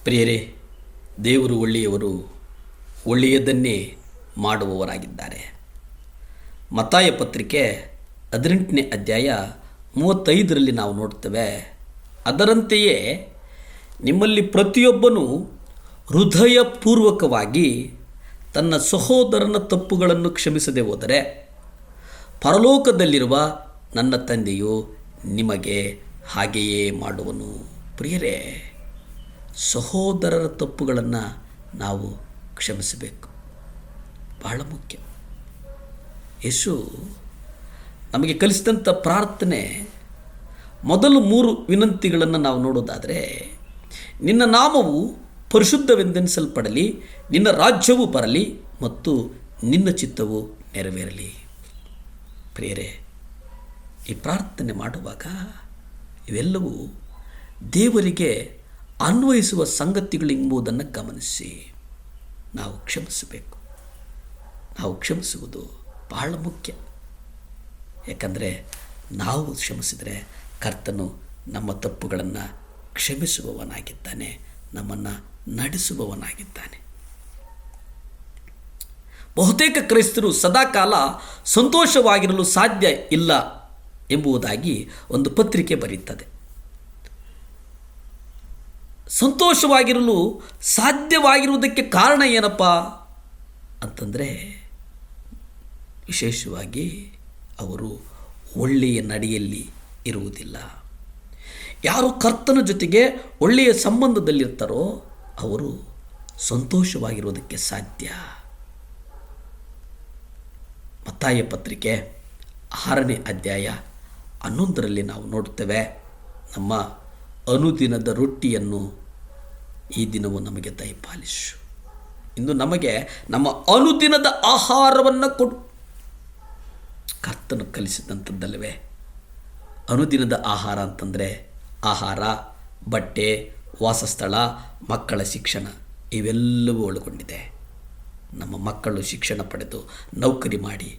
ಪ್ರಿಯರೇ, ದೇವರು ಒಳ್ಳೆಯವರು, ಒಳ್ಳೆಯದನ್ನೇ ಮಾಡುವವರಾಗಿದ್ದಾರೆ. ಮತ್ತಾಯ ಪತ್ರಿಕೆ 18ನೇ ಅಧ್ಯಾಯ 35ರಲ್ಲಿ ನಾವು ನೋಡ್ತೇವೆ, ಅದರಂತೆಯೇ ನಿಮ್ಮಲ್ಲಿ ಪ್ರತಿಯೊಬ್ಬನೂ ಹೃದಯಪೂರ್ವಕವಾಗಿ ತನ್ನ ಸಹೋದರನ ತಪ್ಪುಗಳನ್ನು ಕ್ಷಮಿಸದೆ ಹೋದರೆ ಪರಲೋಕದಲ್ಲಿರುವ ನನ್ನ ತಂದೆಯು ನಿಮಗೆ ಹಾಗೆಯೇ ಮಾಡುವನು. ಪ್ರಿಯರೇ, ಸಹೋದರರ ತಪ್ಪುಗಳನ್ನು ನಾವು ಕ್ಷಮಿಸಬೇಕು, ಬಹಳ ಮುಖ್ಯ. ಯೇಸು ನಮಗೆ ಕಲಿಸಿದಂಥ ಪ್ರಾರ್ಥನೆ ಮೊದಲು 3 ವಿನಂತಿಗಳನ್ನು ನಾವು ನೋಡೋದಾದರೆ, ನಿನ್ನ ನಾಮವು ಪರಿಶುದ್ಧವೆಂದೆನಿಸಲ್ಪಡಲಿ, ನಿನ್ನ ರಾಜ್ಯವು ಬರಲಿ ಮತ್ತು ನಿನ್ನ ಚಿತ್ತವು ನೆರವೇರಲಿ. ಪ್ರಿಯರೇ, ಈ ಪ್ರಾರ್ಥನೆ ಮಾಡುವಾಗ ಇವೆಲ್ಲವೂ ದೇವರಿಗೆ ಅನ್ವಯಿಸುವ ಸಂಗತಿಗಳೆಂಬುದನ್ನು ಗಮನಿಸಿ ನಾವು ಕ್ಷಮಿಸಬೇಕು. ನಾವು ಕ್ಷಮಿಸುವುದು ಬಹಳ ಮುಖ್ಯ. ಯಾಕಂದರೆ ನಾವು ಕ್ಷಮಿಸಿದರೆ ಕರ್ತನು ನಮ್ಮ ತಪ್ಪುಗಳನ್ನು ಕ್ಷಮಿಸುವವನಾಗಿದ್ದಾನೆ, ನಮ್ಮನ್ನು ನಡೆಸುವವನಾಗಿದ್ದಾನೆ. ಬಹುತೇಕ ಕ್ರೈಸ್ತರು ಸದಾಕಾಲ ಸಂತೋಷವಾಗಿರಲು ಸಾಧ್ಯ ಇಲ್ಲ ಎಂಬುದಾಗಿ ಒಂದು ಪತ್ರಿಕೆ ಬರೆಯುತ್ತದೆ. ಸಂತೋಷವಾಗಿರಲು ಸಾಧ್ಯವಾಗಿರುವುದಕ್ಕೆ ಕಾರಣ ಏನಪ್ಪ ಅಂತಂದರೆ, ವಿಶೇಷವಾಗಿ ಅವರು ಒಳ್ಳೆಯ ನಡೆಯಲ್ಲಿ ಇರುವುದಿಲ್ಲ. ಯಾರು ಕರ್ತನ ಜೊತೆಗೆ ಒಳ್ಳೆಯ ಸಂಬಂಧದಲ್ಲಿರ್ತಾರೋ ಅವರು ಸಂತೋಷವಾಗಿರುವುದಕ್ಕೆ ಸಾಧ್ಯ. ಮತ್ತಾಯ ಪತ್ರಿಕೆ 6ನೇ ಅಧ್ಯಾಯ 11ರಲ್ಲಿ ನಾವು ನೋಡ್ತೇವೆ, ನಮ್ಮ ಅನುದಿನದ ರೊಟ್ಟಿಯನ್ನು ಈ ದಿನವೂ ನಮಗೆ ದಯಪಾಲಿಸು. ಇಂದು ನಮಗೆ ನಮ್ಮ ಅನುದಿನದ ಆಹಾರವನ್ನು ಕೊಡು. ಕರ್ತನು ಕಲಿಸಿದಂಥದ್ದಲ್ಲವೇ ಅನುದಿನದ ಆಹಾರ ಅಂತಂದರೆ? ಆಹಾರ, ಬಟ್ಟೆ, ವಾಸಸ್ಥಳ, ಮಕ್ಕಳ ಶಿಕ್ಷಣ ಇವೆಲ್ಲವೂ ಒಳಗೊಂಡಿದೆ. ನಮ್ಮ ಮಕ್ಕಳು ಶಿಕ್ಷಣ ಪಡೆದು ನೌಕರಿ ಮಾಡಿ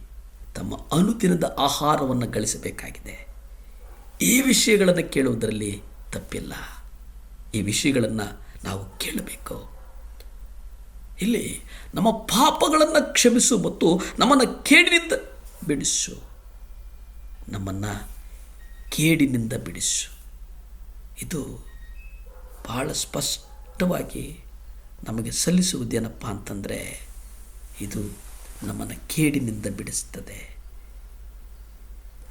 ತಮ್ಮ ಅನುದಿನದ ಆಹಾರವನ್ನು ಗಳಿಸಬೇಕಾಗಿದೆ. ಈ ವಿಷಯಗಳನ್ನು ಕೇಳುವುದರಲ್ಲಿ ತಪ್ಪಿಲ್ಲ. ಈ ವಿಷಯಗಳನ್ನು ನಾವು ಕೇಳಬೇಕು. ಇಲ್ಲಿ ನಮ್ಮ ಪಾಪಗಳನ್ನು ಕ್ಷಮಿಸು ಮತ್ತು ನಮ್ಮನ್ನು ಕೇಡಿನಿಂದ ಬಿಡಿಸು. ನಮ್ಮನ್ನು ಕೇಡಿನಿಂದ ಬಿಡಿಸು. ಇದು ಬಹಳ ಸ್ಪಷ್ಟವಾಗಿ ನಮಗೆ ಸಲ್ಲಿಸುವುದೇನಪ್ಪ ಅಂತಂದರೆ, ಇದು ನಮ್ಮನ್ನು ಕೇಡಿನಿಂದ ಬಿಡಿಸ್ತದೆ.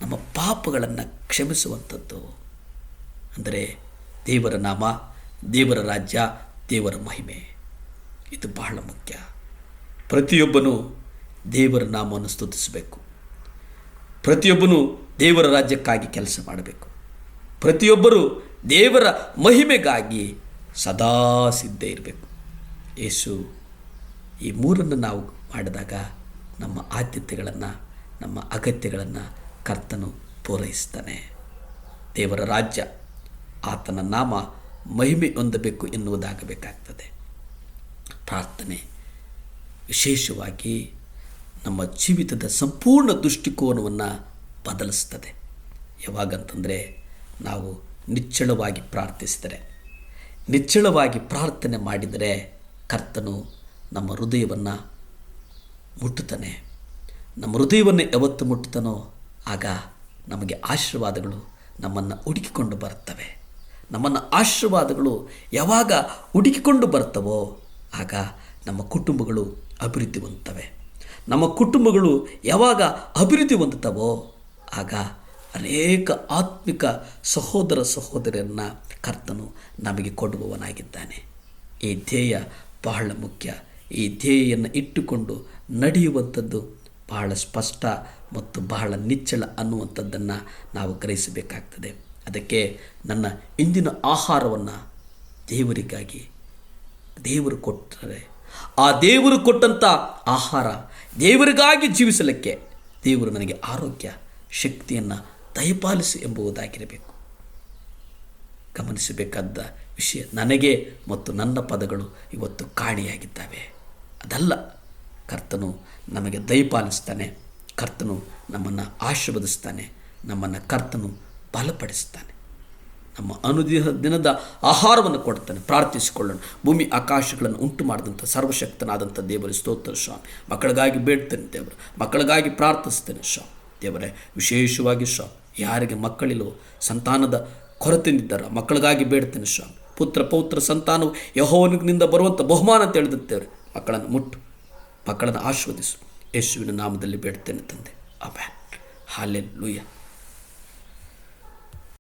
ನಮ್ಮ ಪಾಪಗಳನ್ನು ಕ್ಷಮಿಸುವಂಥದ್ದು ಅಂದರೆ ದೇವರ ನಾಮ, ದೇವರ ರಾಜ್ಯ, ದೇವರ ಮಹಿಮೆ. ಇದು ಬಹಳ ಮುಖ್ಯ. ಪ್ರತಿಯೊಬ್ಬನೂ ದೇವರ ನಾಮವನ್ನು ಸ್ತುತಿಸಬೇಕು. ಪ್ರತಿಯೊಬ್ಬನೂ ದೇವರ ರಾಜ್ಯಕ್ಕಾಗಿ ಕೆಲಸ ಮಾಡಬೇಕು. ಪ್ರತಿಯೊಬ್ಬರೂ ದೇವರ ಮಹಿಮೆಗಾಗಿ ಸದಾ ಸಿದ್ಧ ಇರಬೇಕು. ಯೇಸು ಈ 3 ನಾವು ಮಾಡಿದಾಗ ನಮ್ಮ ಆದ್ಯತೆಗಳನ್ನು, ನಮ್ಮ ಅಗತ್ಯಗಳನ್ನು ಕರ್ತನು ಪೂರೈಸ್ತಾನೆ. ದೇವರ ರಾಜ್ಯ, ಆತನ ನಾಮ ಮಹಿಮೆ ಹೊಂದಬೇಕು ಎನ್ನುವುದಾಗಬೇಕಾಗ್ತದೆ. ಪ್ರಾರ್ಥನೆ ವಿಶೇಷವಾಗಿ ನಮ್ಮ ಜೀವಿತದ ಸಂಪೂರ್ಣ ದೃಷ್ಟಿಕೋನವನ್ನು ಬದಲಿಸ್ತದೆ. ಯಾವಾಗಂತಂದರೆ ನಾವು ನಿಚ್ಚಳವಾಗಿ ಪ್ರಾರ್ಥಿಸಿದರೆ, ನಿಚ್ಚಳವಾಗಿ ಪ್ರಾರ್ಥನೆ ಮಾಡಿದರೆ ಕರ್ತನು ನಮ್ಮ ಹೃದಯವನ್ನು ಮುಟ್ಟುತ್ತಾನೆ. ನಮ್ಮ ಹೃದಯವನ್ನು ಯಾವತ್ತು ಮುಟ್ಟುತ್ತಾನೋ ಆಗ ನಮಗೆ ಆಶೀರ್ವಾದಗಳು ನಮ್ಮನ್ನು ಹುಡುಕಿಕೊಂಡು ಬರ್ತವೆ. ನಮ್ಮನ್ನು ಆಶೀರ್ವಾದಗಳು ಯಾವಾಗ ಹುಡುಕಿಕೊಂಡು ಬರ್ತವೋ ಆಗ ನಮ್ಮ ಕುಟುಂಬಗಳು ಅಭಿವೃದ್ಧಿ ಹೊಂದುತ್ತವೆ. ನಮ್ಮ ಕುಟುಂಬಗಳು ಯಾವಾಗ ಅಭಿವೃದ್ಧಿ ಹೊಂದುತ್ತವೋ ಆಗ ಅನೇಕ ಆತ್ಮಿಕ ಸಹೋದರ ಸಹೋದರಿಯರನ್ನು ಕರ್ತನು ನಮಗೆ ಕೊಡುವವನಾಗಿದ್ದಾನೆ. ಈ ಧ್ಯೇಯ ಬಹಳ ಮುಖ್ಯ. ಈ ಧ್ಯೇಯನ್ನು ಇಟ್ಟುಕೊಂಡು ನಡೆಯುವಂಥದ್ದು ಬಹಳ ಸ್ಪಷ್ಟ ಮತ್ತು ಬಹಳ ನಿಚ್ಚಳ ಅನ್ನುವಂಥದ್ದನ್ನು ನಾವು ಗ್ರಹಿಸಬೇಕಾಗ್ತದೆ. ಅದಕ್ಕೆ ನನ್ನ ಇಂದಿನ ಆಹಾರವನ್ನು ದೇವರಿಗಾಗಿ ದೇವರು ಕೊಟ್ಟರೆ, ಆ ದೇವರು ಕೊಟ್ಟಂಥ ಆಹಾರ ದೇವರಿಗಾಗಿ ಜೀವಿಸಲಿಕ್ಕೆ ದೇವರು ನನಗೆ ಆರೋಗ್ಯ, ಶಕ್ತಿಯನ್ನು ದಯಪಾಲಿಸು ಎಂಬುದಾಗಿರಬೇಕು. ಗಮನಿಸಬೇಕಾದ ವಿಷಯ, ನನಗೆ ಮತ್ತು ನನ್ನ ಪದಗಳು ಇವತ್ತು ಕಾಣಿಯಾಗಿದ್ದಾವೆ. ಅದಲ್ಲ, ಕರ್ತನು ನಮಗೆ ದಯಪಾಲಿಸ್ತಾನೆ. ಕರ್ತನು ನಮ್ಮನ್ನು ಆಶೀರ್ವದಿಸ್ತಾನೆ. ನಮ್ಮನ್ನು ಕರ್ತನು ಬಲಪಡಿಸ್ತಾನೆ. ನಮ್ಮ ದಿನದ ಆಹಾರವನ್ನು ಕೊಡ್ತಾನೆ. ಪ್ರಾರ್ಥಿಸಿಕೊಳ್ಳೋಣ. ಭೂಮಿ ಆಕಾಶಗಳನ್ನು ಉಂಟು ಮಾಡಿದಂಥ ಸರ್ವಶಕ್ತನಾದಂಥ ದೇವರ ಸ್ತೋತ್ರ ಸ್ವಾಮಿ. ಮಕ್ಕಳಿಗಾಗಿ ಬೇಡ್ತೇನೆ ದೇವರು, ಮಕ್ಕಳಿಗಾಗಿ ಪ್ರಾರ್ಥಿಸ್ತೇನೆ ಸ್ವಾಮಿ. ದೇವರೇ, ವಿಶೇಷವಾಗಿ ಸ್ವಾಮಿ, ಯಾರಿಗೆ ಮಕ್ಕಳಿಲ್ಲವೋ, ಸಂತಾನದ ಕೊರತೆಯಿಂದಿದ್ದಾರ, ಮಕ್ಕಳಿಗಾಗಿ ಬೇಡ್ತೇನೆ ಸ್ವಾಮಿ. ಪುತ್ರ ಪೌತ್ರ ಸಂತಾನವು ಯೆಹೋವನಿಂದ ಬರುವಂಥ ಬಹುಮಾನ ಅಂತ ಹೇಳಿದ್ದೇವೆ. ಮಕ್ಕಳನ್ನು ಮುಟ್ಟು, ಮಕ್ಕಳನ್ನು ಆಶೀರ್ವದಿಸು. ಯೇಸುವಿನ ನಾಮದಲ್ಲಿ ಬೇಡ್ತೇನೆ ತಂದೆ. ಆಮೆನ್. ಹಲ್ಲೆಲೂಯಾ.